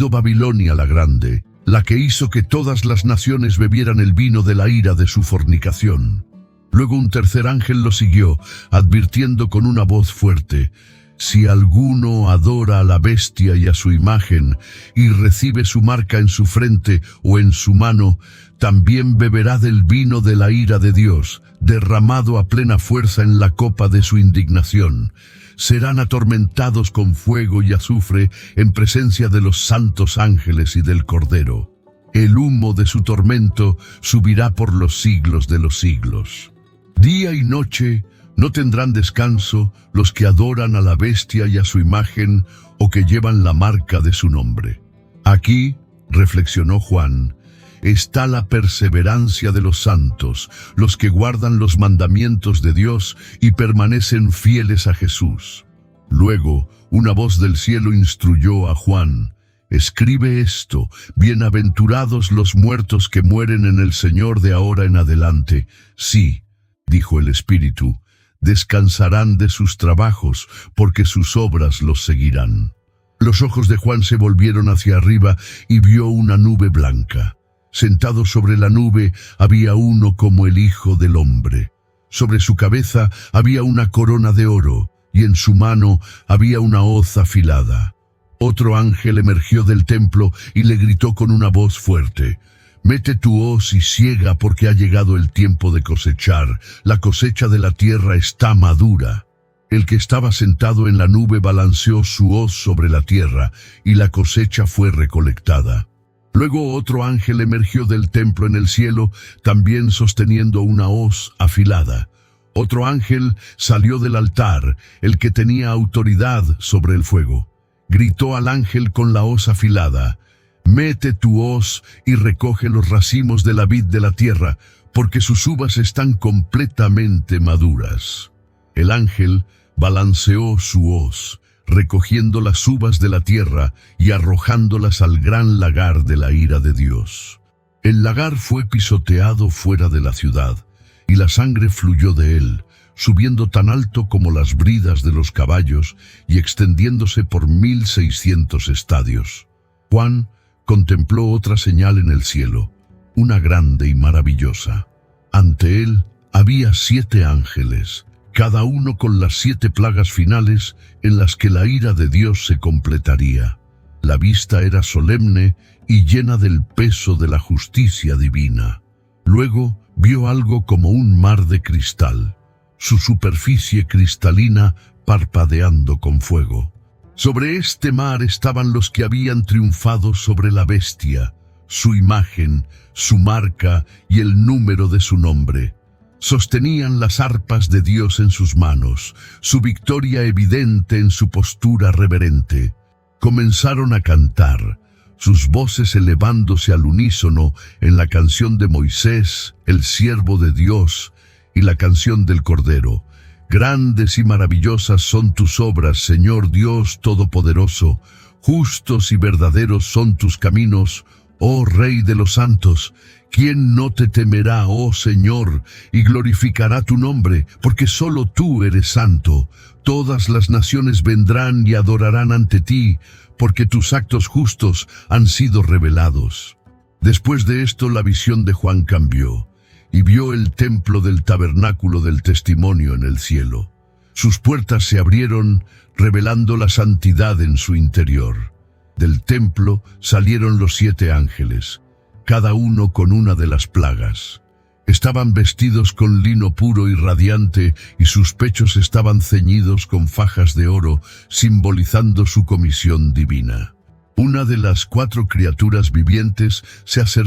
Babilonia la grande, la que hizo que todas las naciones bebieran el vino de la ira de su fornicación». Luego un tercer ángel lo siguió, advirtiendo con una voz fuerte: «Si alguno adora a la bestia y a su imagen, y recibe su marca en su frente o en su mano, también beberá del vino de la ira de Dios, derramado a plena fuerza en la copa de su indignación. Serán atormentados con fuego y azufre en presencia de los santos ángeles y del Cordero. El humo de su tormento subirá por los siglos de los siglos. Día y noche no tendrán descanso los que adoran a la bestia y a su imagen o que llevan la marca de su nombre». Aquí, reflexionó Juan, está la perseverancia de los santos, los que guardan los mandamientos de Dios y permanecen fieles a Jesús. Luego, una voz del cielo instruyó a Juan: «Escribe esto, bienaventurados los muertos que mueren en el Señor de ahora en adelante». «Sí», dijo el Espíritu, «descansarán de sus trabajos, porque sus obras los seguirán». Los ojos de Juan se volvieron hacia arriba y vio una nube blanca. Sentado sobre la nube había uno como el Hijo del Hombre. Sobre su cabeza había una corona de oro, y en su mano había una hoz afilada. Otro ángel emergió del templo y le gritó con una voz fuerte: «Mete tu hoz y siega, porque ha llegado el tiempo de cosechar. La cosecha de la tierra está madura». El que estaba sentado en la nube balanceó su hoz sobre la tierra, y la cosecha fue recolectada. Luego otro ángel emergió del templo en el cielo, también sosteniendo una hoz afilada. Otro ángel salió del altar, el que tenía autoridad sobre el fuego. Gritó al ángel con la hoz afilada: «Mete tu hoz y recoge los racimos de la vid de la tierra, porque sus uvas están completamente maduras». El ángel balanceó su hoz, recogiendo las uvas de la tierra y arrojándolas al gran lagar de la ira de Dios. El lagar fue pisoteado fuera de la ciudad, y la sangre fluyó de él, subiendo tan alto como las bridas de los caballos y extendiéndose por 1600 estadios. Juan contempló otra señal en el cielo, una grande y maravillosa. Ante él había 7 ángeles, cada uno con las 7 plagas finales en las que la ira de Dios se completaría. La vista era solemne y llena del peso de la justicia divina. Luego vio algo como un mar de cristal, su superficie cristalina parpadeando con fuego. Sobre este mar estaban los que habían triunfado sobre la bestia, su imagen, su marca y el número de su nombre. Sostenían las arpas de Dios en sus manos, su victoria evidente en su postura reverente. Comenzaron a cantar, sus voces elevándose al unísono en la canción de Moisés, el siervo de Dios, y la canción del Cordero. Grandes y maravillosas son tus obras, Señor Dios Todopoderoso. Justos y verdaderos son tus caminos, oh Rey de los santos. ¿Quién no te temerá, oh Señor, y glorificará tu nombre? Porque solo tú eres santo. Todas las naciones vendrán y adorarán ante ti, porque tus actos justos han sido revelados. Después de esto la visión de Juan cambió, y vio el templo del tabernáculo del testimonio en el cielo. Sus puertas se abrieron, revelando la santidad en su interior. Del templo salieron los 7 ángeles, cada uno con una de las plagas. Estaban vestidos con lino puro y radiante, y sus pechos estaban ceñidos con fajas de oro, simbolizando su comisión divina. Una de las 4 criaturas vivientes se acercó